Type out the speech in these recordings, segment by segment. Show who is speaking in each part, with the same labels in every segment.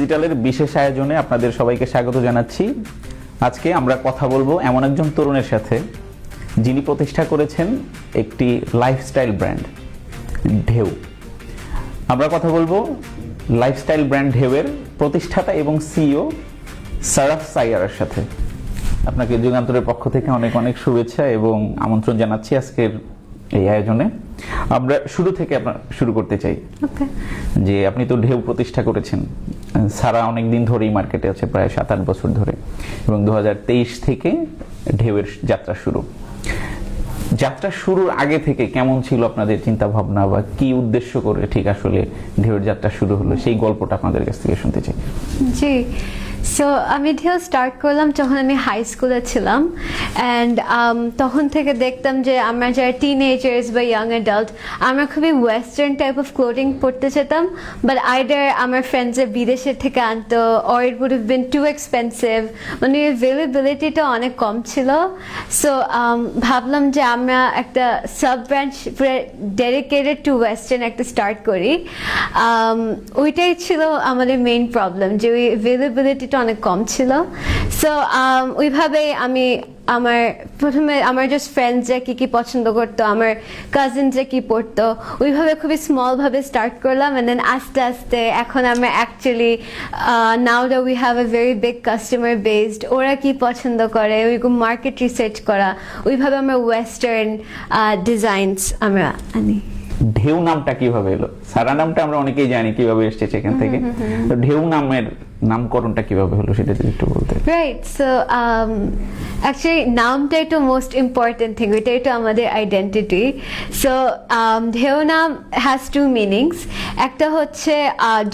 Speaker 1: ডিজিটালের বিশেষ আয়োজনে আপনাদের সবাইকে স্বাগত জানাচ্ছি। আজকে আমরা কথা বলবো এমন একজন তরুণের সাথে যিনি প্রতিষ্ঠা করেছেন একটি লাইফস্টাইল ব্র্যান্ড ঢেউ। আমরা কথা বলবো লাইফস্টাইল ব্র্যান্ড ঢেউয়ের প্রতিষ্ঠাতা এবং সিইও সারাফ সাইয়ারার সাথে। আপনাকে যুগান্তরের পক্ষ থেকে অনেক অনেক শুভেচ্ছা এবং আমন্ত্রণ জানাচ্ছি আজকের এই আয়োজনে। আমরা শুরু থেকে শুরু করতে চাই যে আপনি তো ঢেউ প্রতিষ্ঠা করেছেন। সারা অনেক দিন ধরেই মার্কেটে আছে, প্রায় 7-8 বছর ধরে, এবং 2023 থেকে ঢেউয়ের যাত্রা শুরু। যাত্রা শুরুর আগে থেকে কেমন ছিল আপনাদের চিন্তা ভাবনা, বা কি উদ্দেশ্য করে ঠিক আসলে ঢেউয়ের যাত্রা শুরু হলো, সেই গল্পটা আপনাদের কাছ থেকে শুনতে চাই।
Speaker 2: জি, সো আমি ঢেউ স্টার্ট করলাম যখন আমি হাই স্কুলে ছিলাম। অ্যান্ড তখন থেকে দেখতাম যে আমরা যারা টিনেজার্স বা ইয়াং অ্যাডাল্ট, আমরা খুবই ওয়েস্টার্ন টাইপ অফ ক্লোদিং পরতে চেতাম, বাট আইদার আমার ফ্রেন্ডসে বিদেশের থেকে আনতো, or it would have been too expensive, মানে অ্যাভেলেবিলিটিটা অনেক কম ছিল। সো ভাবলাম যে আমরা একটা sub branch dedicated to western একটা স্টার্ট করি। ওইটাই ছিল আমাদের মেইন প্রবলেম, যে ওই অ্যাভেলেবিলিটিটা অনেক কম ছিল। সো ওইভাবে আমি প্রথমে আমার জাস্ট ফ্রেন্ডসরা কি পছন্দ করতো, আমার কাজিনসরা কি পড়তো, ওইভাবে খুবই স্মল ভাবে স্টার্ট করলাম। এন্ড দেন আস্তে আস্তে এখন আমরা actually now that we have a very big customer based, ওরা কি পছন্দ করে ওইরকম মার্কেট রিসার্চ করা, ওইভাবে আমরা ওয়েস্টার্ন ডিজাইনস আমরা আনি।
Speaker 1: ঢেউ নামটা কিভাবে এলো? সারা নামটা আমরা অনেকেই জানি কিভাবে এসেছে সেখান থেকে, তো ঢেউ নামের নামকরণটা কিভাবে হলো সেটা যদি একটু বলতে।
Speaker 2: রাইট, সো অ্যাকচুয়ালি নামটাই তো মোস্ট ইম্পর্টেন্ট থিং, ওইটাই তো আমাদের আইডেন্টিটি। সো ঢেউ নাম হ্যাজ টু মিনিংস। একটা হচ্ছে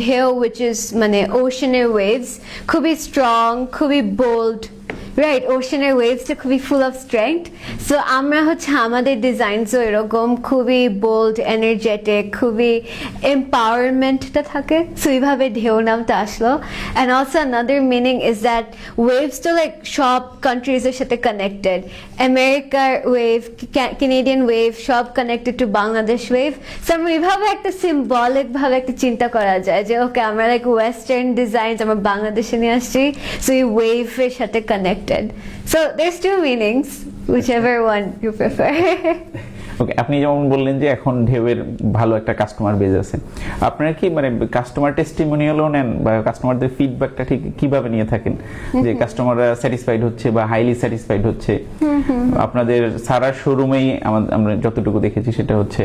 Speaker 2: ঢেউ উইচ ইজ মানে ওশানের ওয়েভস, খুবই স্ট্রং, খুবই বোল্ড, রাইট? ওশানের ওয়েভসটা খুবই ফুল অফ স্ট্রেংথ। সো আমরা হচ্ছে আমাদের ডিজাইনসও এরকম খুবই বোল্ড, এনার্জেটিক, খুবই এম্পাওয়ারমেন্টটা থাকে। সো এইভাবে ঢেউ নামটা আসলো। And also another meaning is that waves তো লাইক সব কান্ট্রিজের সাথে কানেক্টেড। আমেরিকার ওয়েভ, কানাডিয়ান ওয়েভ, সব connected to Bangladesh wave. So আমরা এইভাবে একটা সিম্বলিক ভাবে একটা চিন্তা করা যায় যে ওকে আমরা লাইক ওয়েস্টার্ন ডিজাইনস আমরা বাংলাদেশে নিয়ে আসছি, সো এই ওয়েভের সাথে connect. So there's two meanings, whichever one you prefer.
Speaker 1: ওকে, আপনি যেমন বললেন যে এখন ঢেউয়ের ভালো একটা কাস্টমার বেজ আছে, আপনারা কি মানে কাস্টমার টেস্টিমোনিয়ালও নেন, বা কাস্টমারদের ফিডব্যাকটা ঠিক কিভাবে নিয়ে থাকেন, যে কাস্টমাররা স্যাটিসফাইড হচ্ছে বা হাইলি স্যাটিসফাইড হচ্ছে? আপনাদের সারা শোরুমেই আমরা যতটুকু দেখেছি সেটা হচ্ছে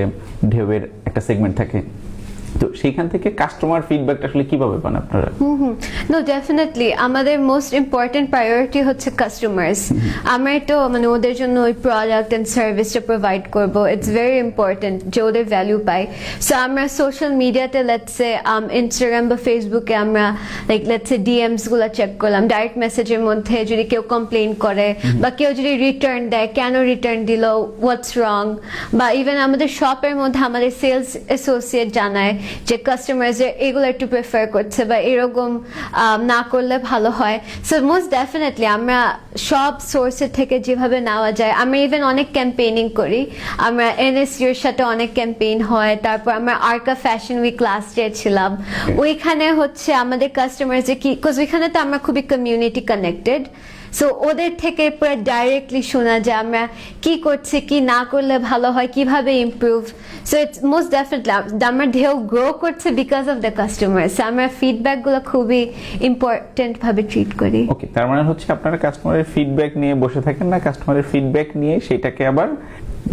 Speaker 1: ঢেউয়ের একটা সেগমেন্ট থাকে, তো সেইখান থেকে কাস্টমার ফিডব্যাকটা আসলে কিভাবে পান আপনারা?
Speaker 2: নো, ডেফিনেটলি আমাদের মোস্ট ইম্পর্টেন্ট প্রায়োরিটি হচ্ছে কাস্টমার্স। আমরা তো মানে ওদের জন্য ওই প্রোডাক্ট এন্ড সার্ভিসটা প্রোভাইড করব, ইটস ভেরি ইম্পর্টেন্ট যে ওদের ভ্যালু পাই। সো আমরা সোশ্যাল মিডিয়াতে লেটস সে ইনস্টাগ্রাম বা ফেসবুকে আমরা লাইক লেটস সে ডিএমস গুলো চেক করলাম, ডাইরেক্ট মেসেজের মধ্যে যদি কেউ কমপ্লেইন করে বা কেউ যদি রিটার্ন দেয়, কেন রিটার্ন দিল, হোয়াটস রং, বা ইভেন আমাদের শপের মধ্যে আমাদের সেলস অ্যাসোসিয়েট জানায় যে কাস্টমারদের এগুলো একটু প্রেফার করছে বা এরকম না করলে ভালো হয়। সো মোস্ট ডেফিনেটলি আমরা সব সোর্সের থেকে যেভাবে নেওয়া যায়, আমরা ইভেন অনেক ক্যাম্পেইনিং করি। আমরা এনএসইউর সাথে অনেক ক্যাম্পেইন হয়, তারপর আমরা আর্কা ফ্যাশন উইক লাস্ট ইয়ার ছিলাম, ওইখানে হচ্ছে আমাদের কাস্টমারদের কি, বিকজ ওইখানে তো আমরা খুবই কমিউনিটি কানেক্টেড। সো ওদের থেকে পুরো ডাইরেক্টলি শোনা যায় আমরা কি করছি, কি না করলে ভালো হয়, কিভাবে improve. So it's most definitely আমরা ঢেউ গ্রো করছে বিকজ অফ দ্য কাস্টমার্স। আমরা ফিডব্যাক গুলো খুবই ইম্পর্টেন্ট ভাবে ট্রিট করি।
Speaker 1: ওকে, তার মানে হচ্ছে আপনারা কাস্টমারের ফিডব্যাক নিয়ে বসে থাকেন না, কাস্টমারের ফিডব্যাক নিয়ে সেটাকে আবার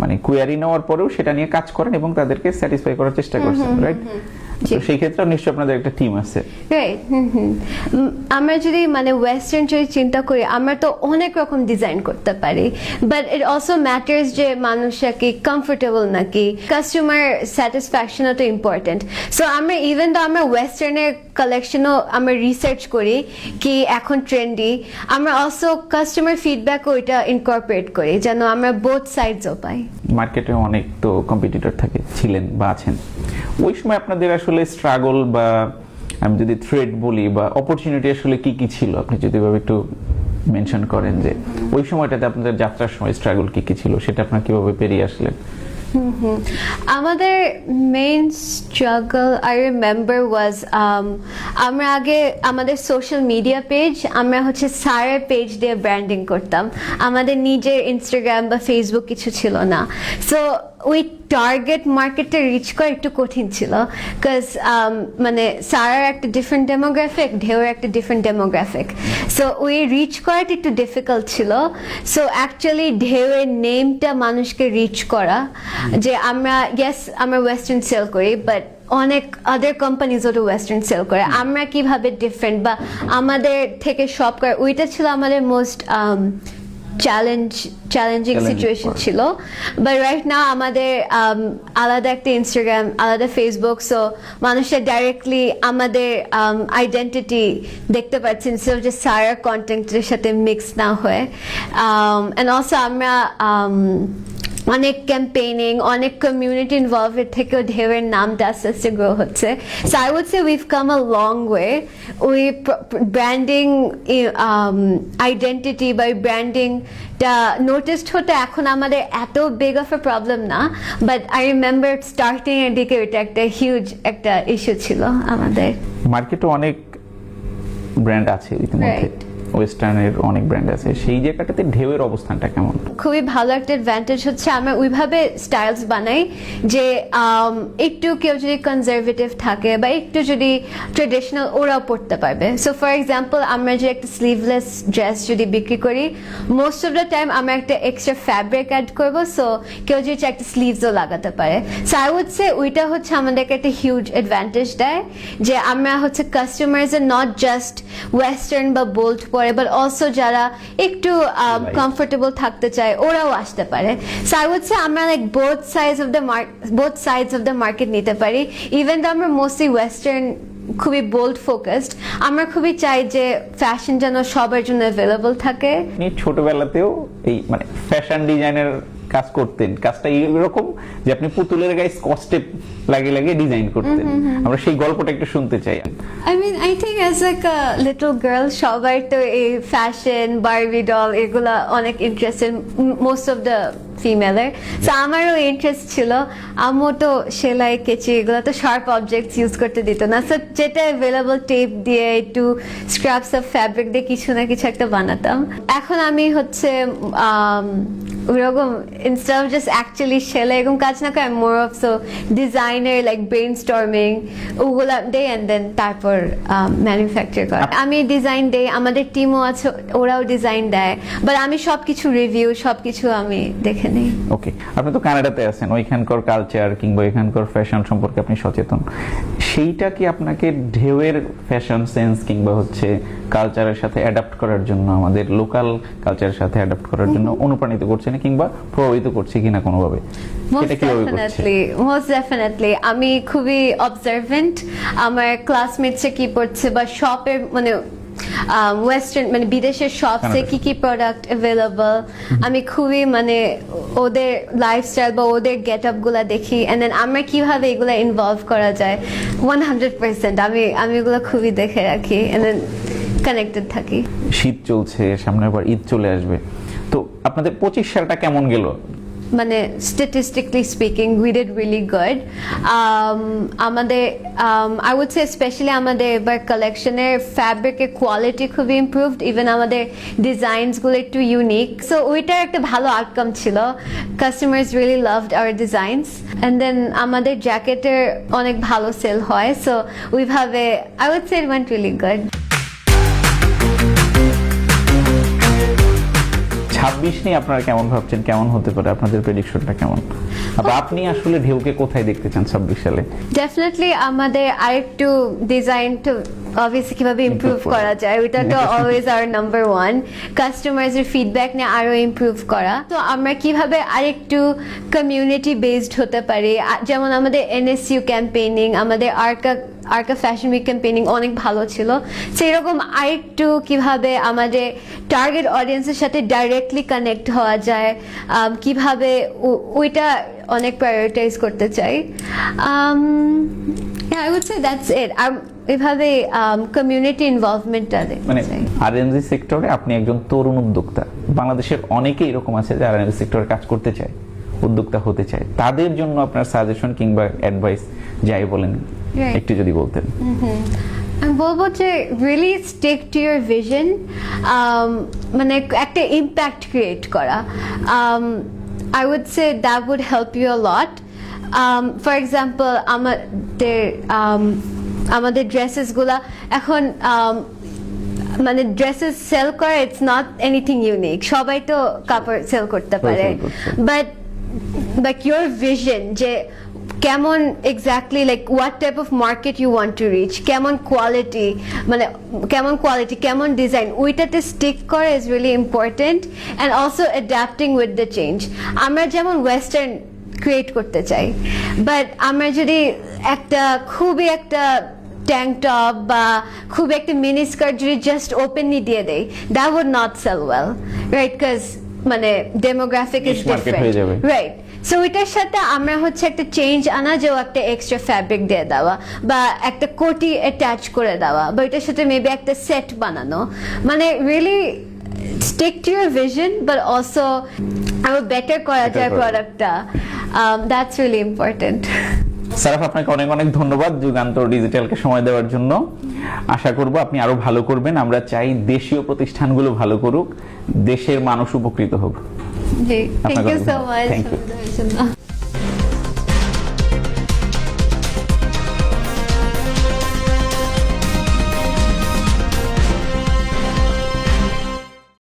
Speaker 1: মানে কোয়ারি নেওয়ার পরেও সেটা নিয়ে কাজ করেন এবং তাদেরকে স্যাটিসফাই করার চেষ্টা করছেন, রাইট? তো সেই ক্ষেত্রে নিশ্চয়ই আপনাদের একটা টিম আছে,
Speaker 2: রাইট? আমরা যদি মানে ওয়েস্টার্ন যদি চিন্তা করি, আমরা তো অনেক রকম ডিজাইন করতে পারি, বাট ইট অলসো ম্যাটার্স যে মানুষরা কি কমফোর্টেবল নাকি, কাস্টমার স্যাটিসফ্যাকশনও তো ইম্পর্টেন্ট। সো আমরা ইভেন তো আমরা ওয়েস্টার্নের কালেকশনও আমরা রিসার্চ করি কি এখন ট্রেন্ডি, আমরা অলসো কাস্টমার ফিডব্যাক ওইটা ইনকর্পোরেট করি যেন আমরা বোথ সাইডসও পাই।
Speaker 1: মার্কেটে অনেক তো কম্পিটিটর থাকে, ছিলেন বা আছেন, ওই সময় আপনাদের আসলে স্ট্রাগল বা আমি যদি থ্রেড বলি বা অপরচুনিটি আসলে কি কি ছিল, আপনি যদি ভাবে একটু মেনশন করেন যে ওই সময়টাতে আপনাদের যাত্রার সময় স্ট্রাগল কি কি ছিল, সেটা আপনারা কিভাবে পেরিয়ে আসলেন?
Speaker 2: আমাদের মেইন স্ট্রাগল আই রিমেম্বার ওয়াজ আমরা আগে আমাদের সোশ্যাল মিডিয়া পেজ আমরা হচ্ছে সারের পেজ দিয়ে ব্র্যান্ডিং করতাম, আমাদের নিজের ইনস্টাগ্রাম বা ফেসবুক কিছু ছিল না। সো ওই টার্গেট মার্কেটে রিচ করা একটু কঠিন ছিল, বিকজ মানে সারার একটা ডিফারেন্ট ডেমোগ্রাফিক, ঢেউয়ের একটা ডিফারেন্ট ডেমোগ্রাফিক, সো ওই রিচ করাটা একটু ডিফিকাল্ট ছিল। সো অ্যাকচুয়ালি ঢেউয়ের নেমটা মানুষকে রিচ করা, যে আমরা ইয়েস আমরা ওয়েস্টার্ন সেল করি, বাট অনেক আদার কোম্পানিজও তো ওয়েস্টার্ন সেল করে, আমরা কিভাবে ডিফারেন্ট বা আমাদের থেকে সব করে, ওইটা ছিল আমাদের মোস্ট চ্যালেঞ্জিং সিচুয়েশন ছিল। বাট রাইট নাও আমাদের আলাদা একটা ইনস্টাগ্রাম, আলাদা ফেসবুক, সো মানুষের ডাইরেক্টলি আমাদের আইডেন্টিটি দেখতে পাচ্ছেন, সো যে সারা কন্টেন্টের সাথে মিক্স না হয়ে। অ্যান্ড অলসো আমরা অনেক ক্যাম্পেইনিং, অনেক কমিউনিটি ইনভলভের থেকেও ঢেউয়ের নামটা আস্তে আস্তে গ্রো হচ্ছে। So I would say we've come a long way. ওই ব্র্যান্ডিং আইডেন্টিটি বা ব্র্যান্ডিংটা নোটিসড হতে এখন আমাদের এত বিগ অফ এ প্রবলেম না, বাট আই রিমেম্বার স্টার্টিং এর দিকে এটা একটা হিউজ একটা ইস্যু ছিল আমাদের।
Speaker 1: মার্কেটে অনেক ব্র্যান্ড আছে ইতিমধ্যে, ওয়েস্টার্নের অনেক ব্র্যান্ড আছে, সেই জায়গাটাতে ঢেউয়ের অবস্থানটা কেমন?
Speaker 2: খুবই ভালো একটা অ্যাডভান্টেজ হচ্ছে আমরা ওইভাবে স্টাইলস বানাই যে একটু কেউ যদি কনজারভেটিভ থাকে বা একটু যদি ট্রেডিশনাল, ওরাও পড়তে পারবে। সো ফর এক্সাম্পল আমরা যে একটা স্লিভলেস ড্রেস যদি বিক্রি করি, মোস্ট অফ দ্য টাইম আমরা একটা এক্সট্রা ফ্যাব্রিক অ্যাড করবো, সো কেউ যদি একটা স্লিভসও লাগাতে পারে। সো আই উড সে ওইটা হচ্ছে আমাদেরকে একটা হিউজ অ্যাডভান্টেজ দেয়, যে আমরা হচ্ছে কাস্টমার্সের নট জাস্ট ওয়েস্টার্ন বা বোল্ড পরে, বাট অলসো যারা একটু কমফোর্টেবল থাকতে চায় ওরাও আসতে পারে। সো আই উড সে আমরা like both sides of the market নিতে পারি। ইভেন তো আমরা মোস্টলি ওয়েস্টার্ন খুবই বোল্ড ফোকাসড, আমরা খুবই চাই যে ফ্যাশন যেন সবার জন্য অ্যাভেলেবল থাকে।
Speaker 1: আপনি ছোটবেলাতেও এই মানে ফ্যাশন ডিজাইনের কাজ করতেন, কাজটা এরকম যে আপনি পুতুলের গায়ে স্কচটেপ লাগিয়ে লাগিয়ে ডিজাইন করতেন, আমরা সেই গল্পটা একটু শুনতে চাই।
Speaker 2: I mean, I think as like a little girl, সবাই তো এই ফ্যাশন, বারবি ডল এগুলা অনেক ইন্টারেস্টেড, মোস্ট অফ দ্য ফিমেলের। সো আমারও ইন্টারেস্ট ছিল। আম্মু তো সেলাই, কেচি এগুলো তো শার্প অবজেক্টস ইউজ করতে দিত না, সো যেটা অ্যাভেলেবল টেপ দিয়ে একটু স্ক্র্যাপস অফ ফ্যাব্রিক দিয়ে কিছু না কিছু একটা বানাতাম। এখন আমি হচ্ছে ওরকম ইনস্টেড অফ জাস্ট অ্যাকচুয়ালি সেলাই এরকম কাজ না করে, more of so designer like brain storming ওগুলা দেই, অ্যান্ড দেন তারপর ম্যানুফ্যাকচার করে। আমি ডিজাইন দেই, আমাদের টিমও আছে ওরাও ডিজাইন দেয়, বাট আমি সবকিছু রিভিউ সবকিছু আমি দেখে নিই।
Speaker 1: ওকে, আপনি তো কানাডাতে আছেন, ওইখানকার কালচার কিংবা ওইখানকার ফ্যাশন সম্পর্কে আপনি সচেতন, সেইটা কি আপনাকে ঢেউয়ের ফ্যাশন সেন্স কিংবা হচ্ছে কালচারের সাথে অ্যাডাপ্ট করার জন্য, আমাদের লোকাল কালচারের সাথে অ্যাডাপ্ট করার জন্য অনুপ্রাণিত করছে না কিংবা প্রভাবিত করছে কিনা কোনোভাবে?
Speaker 2: মোস্ট ডেফিনেটলি আমি খুবই অবজারভেন্ট, আমার ক্লাসমেটসে কি পড়ছে বা শপের মানে ওয়েস্টার্ন মানে বিদেশের শপসে কি কি প্রোডাক্ট অ্যাভেলেবল, আমি খুবই মানে ওদের লাইফস্টাইল বা ওদের গেট আপ গুলা দেখি, এন্ড দেন আমরা কিভাবে এগুলা ইনভলভ করা যায় 100% আমি এগুলো খুবই দেখে রাখি, এন্ড দেন কানেক্টেড থাকি।
Speaker 1: শীত চলছে, সামনে আবার ঈদ চলে আসবে, তো আপনাদের 25 সালটা কেমন গেল?
Speaker 2: মানে statistically speaking we did really good. আমাদের আই উড সে স্পেশালি আমাদের এবার কালেকশনের ফ্যাব্রিকের কোয়ালিটি খুবই ইমপ্রুভড, ইভেন আমাদের ডিজাইনসগুলো একটু ইউনিক, সো ওইটার একটা ভালো আউটকাম ছিল। Customers really loved our designs, and then আমাদের জ্যাকেটের অনেক ভালো সেল হয়, সো ওইভাবে I would say it went really good.
Speaker 1: 26 নিয়ে আপনারা কেমন ভাবছেন, কেমন হতে পারে আপনাদের প্রেডিকশনটা কেমন? আপনি আসলে ঢেউকে কোথায় দেখতে চান 26 সালে?
Speaker 2: ডেফিনেটলি আমাদের আরেকটু ডিজাইন তো অবভিয়াসলি কিভাবে ইমপ্রুভ করা যায়, ওইটা তো অলওয়েজ আওয়ার নাম্বার ওয়ান। কাস্টমার্সের ফিডব্যাক নিয়ে আরো ইমপ্রুভ করা, তো আমরা কিভাবে আরেকটু কমিউনিটি বেসড হতে পারি, যেমন আমাদের NSU ক্যাম্পেইনিং, আমাদের আর্কা ফ্যাশন উইক ক্যাম্পেইনিং অনেক ভালো ছিল, সেরকম আরেকটু কিভাবে আমাদের টার্গেট অডিয়েন্সের সাথে ডাইরেক্টলি কানেক্ট হওয়া যায়, কিভাবে ওইটা অনেক প্রায়োরিটাইজ করতে চাই। I would say that's it. এভাবে কমিউনিটি ইনভলভমেন্টটা
Speaker 1: মানে R&D সেক্টরে আপনি একজন তরুণ উদ্যোক্তা, বাংলাদেশের অনেকেই এরকম আছে যারা R&D সেক্টরে কাজ করতে চায়, উদ্যোক্তা হতে চায়, তাদের জন্য আপনার সাজেশন কিংবা অ্যাডভাইস যাই বলেন
Speaker 2: Right.
Speaker 1: একটু যদি বলতেন।
Speaker 2: আমি বলবো যে really stick to your vision, মানে একটা ইম্প্যাক্ট ক্রিয়েট করা। I would say that would help you a lot. For example আমাদের ড্রেসেসগুলা এখন মানে ড্রেসেস সেল করে, ইটস নট এনিথিং ইউনিক, সবাই তো কাপড় সেল করতে পারে,
Speaker 1: sell করছে।
Speaker 2: বাট ইউর ভিশন যে কেমন exactly like what type of market you want to reach, কেমন কোয়ালিটি, মানে কেমন ডিজাইন, ওইটাতে স্টিক করে is really important. And also adapting with the change. আমরা যেমন ওয়েস্টার্ন ক্রিয়েট করতে চাই, বাট আমরা যদি খুবই একটা ট্যাঙ্ক টপ বা খুব একটা মিনি স্কার্ট যদি জাস্ট ওপেনলি দিয়ে দেই, that would not sell well, right? Because মানে ডেমোগ্রাফিক ইজ
Speaker 1: Niche market হয়ে
Speaker 2: ডিফারেন্ট,
Speaker 1: যাবে।
Speaker 2: রাইট? সো ওইটার সাথে আমরা হচ্ছে একটা চেঞ্জ আনা, যে একটা এক্সট্রা ফ্যাব্রিক দিয়ে দেওয়া বা একটা কোটি অ্যাটাচ করে দেওয়া, বা ওইটার সাথে মেবি একটা সেট বানানো, মানে really stick to your vision but also আরো বেটার করা যায়
Speaker 1: করা।
Speaker 2: প্রোডাক্টটা। That's really important.
Speaker 1: সারাফ, আপনাকে অনেক অনেক ধন্যবাদ যুগান্তর ডিজিটালকে সময় দেওয়ার জন্য। আশা করব আপনি আরো ভালো করবেন। আমরা চাই দেশীয় প্রতিষ্ঠানগুলো ভালো করুক, দেশের মানুষ উপকৃত হোক।
Speaker 2: জি, থ্যাংক
Speaker 1: আপনাকে
Speaker 2: ইউ
Speaker 1: অনেক
Speaker 2: সো
Speaker 1: ধন্যবাদ।
Speaker 2: মাচ।
Speaker 1: Thank you.